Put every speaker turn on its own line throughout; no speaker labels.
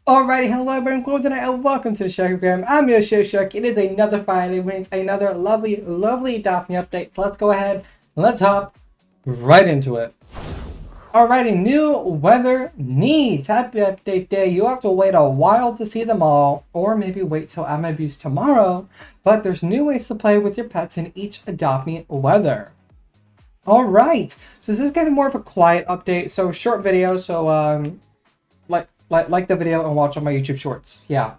Alrighty, hello everyone, cool tonight and welcome to the Sharkgram. I'm your JayoSharkyyy. It is another Friday when it's another lovely Adopt Me update. So let's go ahead and let's hop right into it. Alrighty, new weather needs. Happy update day. You have to wait a while to see them all, or maybe wait till I'm abuse tomorrow. But there's new ways to play with your pets in each Adopt Me weather. Alright, so this is kind of more of a quiet update, so short video, so like the video and watch on my YouTube shorts. Yeah.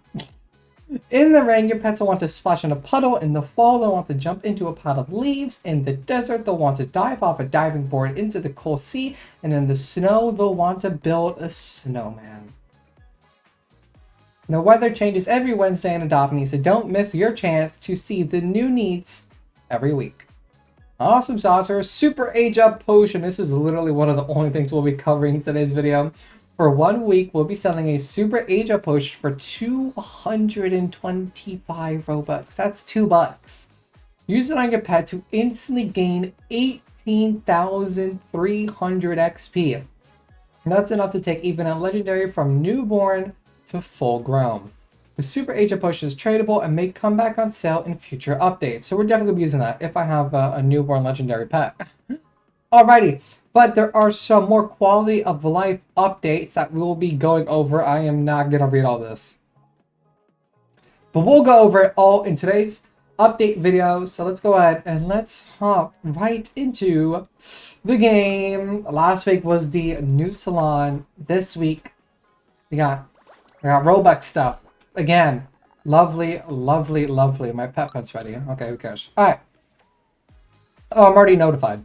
In the rain, your pets will want to splash in a puddle. In the fall, they'll want to jump into a pile of leaves. In the desert, they'll want to dive off a diving board into the cold sea. And in the snow, they'll want to build a snowman. The weather changes every Wednesday in Adopt Me, so don't miss your chance to see the new needs every week. Awesome saucer, super age up potion. This is literally one of the only things we'll be covering in today's video. For 1 week, we'll be selling a super age up potion for 225 Robux. That's $2. Use it on your pet to instantly gain 18,300 XP. That's enough to take even a legendary from newborn to full grown. The super age up potion is tradable and may come back on sale in future updates. So we're definitely going to be using that if I have a newborn legendary pet. Alrighty. But there are some more quality of life updates that we'll be going over. I am not going to read all this. But we'll go over it all in today's update video. So let's go ahead and let's hop right into the game. Last week was the new salon. This week we got Robux stuff. Again, lovely, lovely, lovely. My pet's ready. Okay, who cares? Alright. Oh, I'm already notified,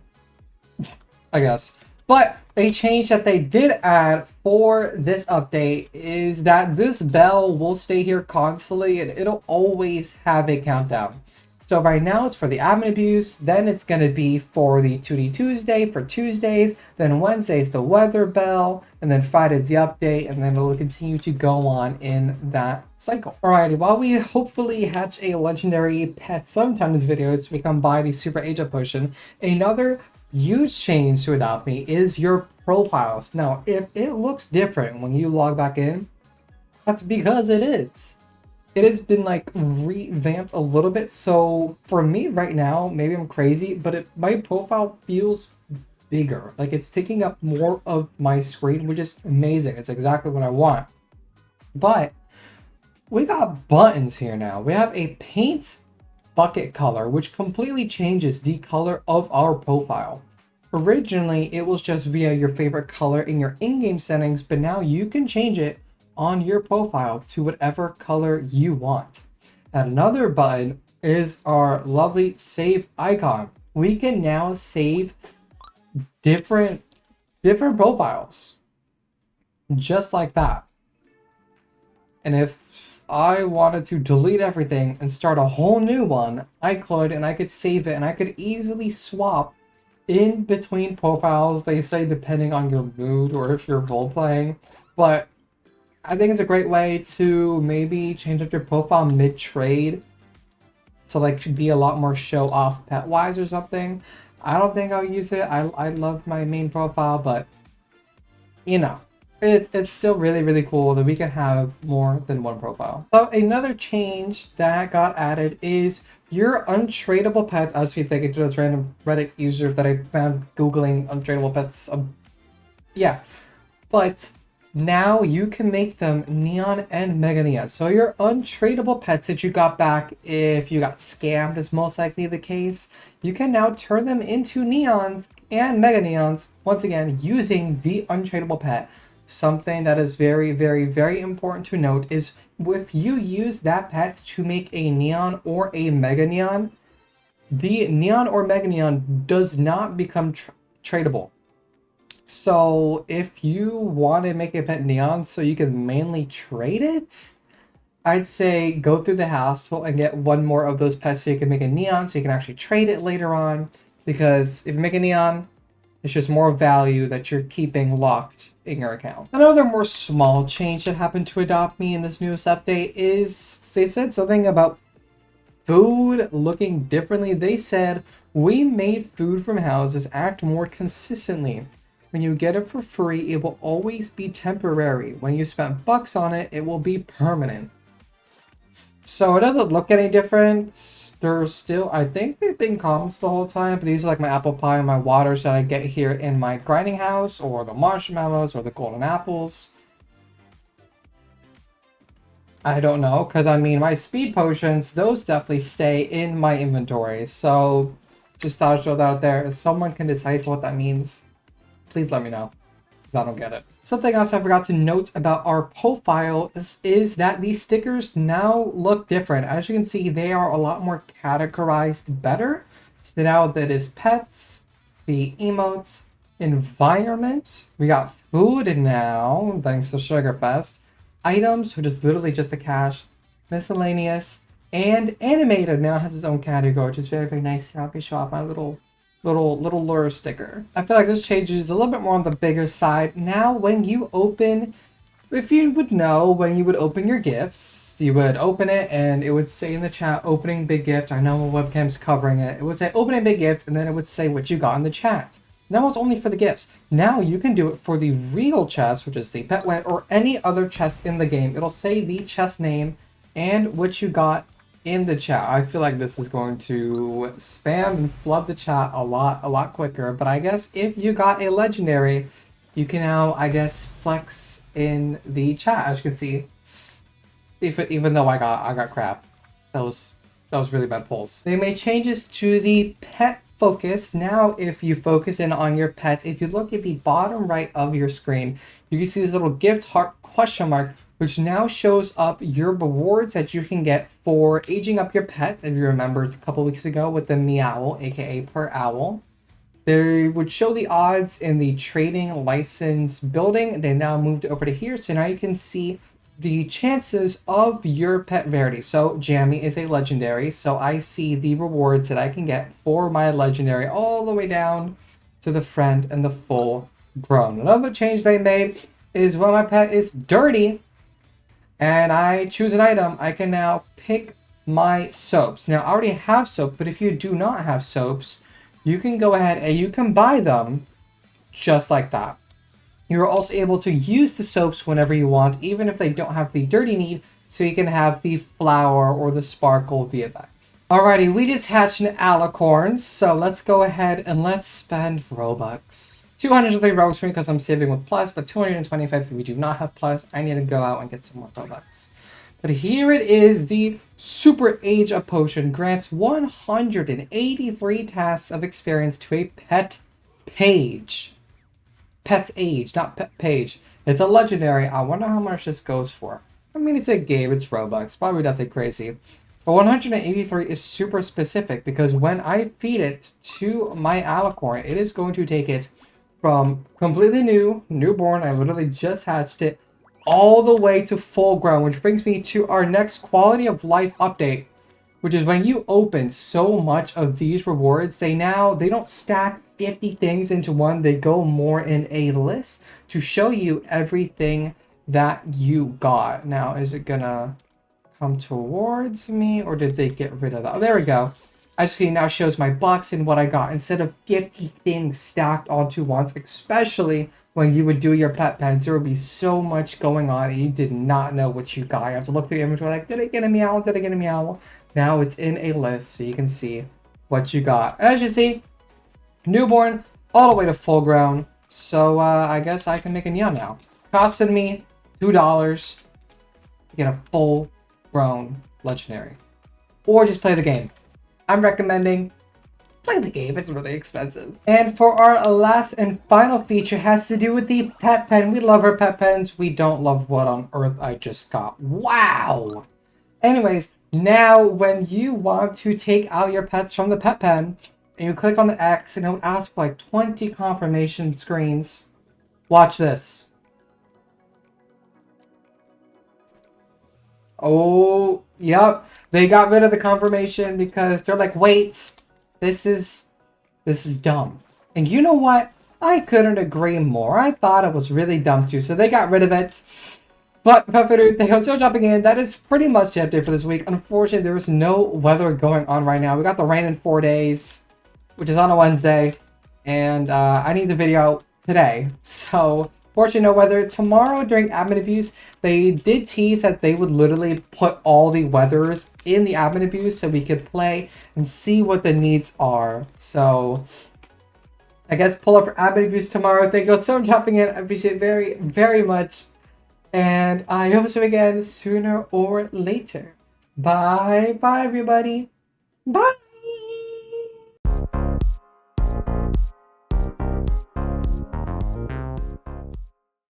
I guess. But a change that they did add for this update is that this bell will stay here constantly and it'll always have a countdown. So right now it's for the admin abuse, then it's going to be for the 2D Tuesday for Tuesdays, then Wednesday's the weather bell, and then Friday's the update, and then it'll continue to go on in that cycle. Alrighty, while we hopefully hatch a legendary pet sometime in this video to become by the super age up potion, another huge change to Adopt Me is your profiles. Now, if it looks different when you log back in, that's because it is. It has been like revamped a little bit. So for me right now, maybe I'm crazy, but my profile feels bigger. Like it's taking up more of my screen, which is amazing. It's exactly what I want. But we got buttons here now. We have a paint bucket color, which completely changes the color of our profile. Originally, it was just via your favorite color in your in-game settings, but now you can change it on your profile to whatever color you want. And another button is our lovely save icon. We can now save different profiles just like that. And if I wanted to delete everything and start a whole new one, I could, and I could save it, and I could easily swap in between profiles. They say depending on your mood or if you're role playing, but I think it's a great way to maybe change up your profile mid-trade to like be a lot more show off pet wise or something. I don't think I'll use it. I love my main profile, but you know, it's still really, really cool that we can have more than one profile. So another change that got added is your untradeable pets. I just keep thinking to this random Reddit user that I found Googling untradeable pets. Yeah, but now you can make them neon and mega neon. So your untradeable pets that you got back if you got scammed is most likely the case. You can now turn them into neons and mega neons, once again, using the untradeable pet. Something that is very, very, very important to note is if you use that pet to make a neon or a mega neon, the neon or mega neon does not become tradable. So if you want to make a pet neon so you can mainly trade it, I'd say go through the hassle and get one more of those pets so you can make a neon so you can actually trade it later on. Because if you make a neon, it's just more value that you're keeping locked in your account. Another more small change that happened to Adopt Me in this newest update is they said something about food looking differently. They said, we made food from houses act more consistently. When you get it for free, it will always be temporary. When you spend bucks on it, it will be permanent. So it doesn't look any different. There's still, I think they've been comments the whole time, but these are like my apple pie and my waters that I get here in my grinding house, or the marshmallows, or the golden apples. I don't know, because I mean, my speed potions, those definitely stay in my inventory. So just thought I'd throw that out there. If someone can decide what that means, please let me know, because I don't get it. Something else I forgot to note about our profile is that these stickers now look different. As you can see, they are a lot more categorized better. So now that is pets, the emotes, environment. We got food now, thanks to Sugar Fest. Items, which is literally just the cash. Miscellaneous, and animated now has its own category, which is very, very nice. Here, I can show off my little lure sticker. I feel like this changes a little bit more on the bigger side. Now, when you open, if you would know, when you would open your gifts, you would open it and it would say in the chat, opening big gift. I know my webcam's covering it. It would say opening big gift, and then it would say what you got in the chat. That was only for the gifts. Now you can do it for the real chest, which is the pet wet, or any other chest in the game. It'll say the chest name and what you got in the chat. I feel like this is going to spam and flood the chat a lot quicker. But I guess if you got a legendary, you can now, I guess, flex in the chat. As you can see, even though I got crap, that was really bad polls. They made changes to the pet focus. Now, if you focus in on your pets, if you look at the bottom right of your screen, you can see this little gift heart question mark, which now shows up your rewards that you can get for aging up your pet. If you remember a couple weeks ago with the meowl, aka per owl, they would show the odds in the trading license building. They now moved over to here, so now you can see the chances of your pet rarity. So Jammy is a legendary, so I see the rewards that I can get for my legendary all the way down to the friend and the full grown. Another change they made is when my pet is dirty and I choose an item, I can now pick my soaps. Now I already have soap, but if you do not have soaps, you can go ahead and you can buy them just like that. You're also able to use the soaps whenever you want, even if they don't have the dirty need, so you can have the flower or the sparkle VFX. Alrighty, we just hatched an alicorn, so let's go ahead and let's spend Robux. 203 Robux for me because I'm saving with Plus, but 225 if we do not have Plus. I need to go out and get some more Robux. But here it is, the Super Age Up Potion grants 183 tasks of experience to a pet page. Pet's age, not pet page. It's a legendary. I wonder how much this goes for. I mean, it's a game, it's Robux, probably nothing crazy. But 183 is super specific because when I feed it to my alicorn, it is going to take it from completely newborn, I literally just hatched it, all the way to full grown, which brings me to our next quality of life update, which is when you open so much of these rewards, they don't stack 50 things into one, they go more in a list to show you everything that you got. Now, is it gonna come towards me, or did they get rid of that? Oh, there we go. Actually, now shows my box and what I got instead of 50 things stacked onto once, especially when you would do your pet pens. There would be so much going on and you did not know what you got. You have to look through the inventory like, did I get a meow? Did I get a meow? Now it's in a list so you can see what you got. As you see, newborn all the way to full grown. So I guess I can make a meow now. Costed me $2 to get a full grown legendary. Or just play the game. I'm recommending play the game, it's really expensive. And for our last and final feature has to do with the pet pen. We love our pet pens. We don't love what on earth I just got. Wow! Anyways, now when you want to take out your pets from the pet pen, and you click on the X and it would ask for like 20 confirmation screens. Watch this. Oh, yep. They got rid of the confirmation because they're like, wait, this is dumb. And you know what? I couldn't agree more. I thought it was really dumb too. So they got rid of it. But thank you so jumping in. That is pretty much the update for this week. Unfortunately, there is no weather going on right now. We got the rain in 4 days, which is on a Wednesday. And I need the video today. So, fortunately, no weather. Tomorrow during admin abuse, they did tease that they would literally put all the weathers in the admin abuse so we could play and see what the needs are. So, I guess pull up for admin abuse tomorrow. Thank you so much for hopping in. I appreciate it very, very much. And I hope to see you again sooner or later. Bye. Bye, everybody. Bye.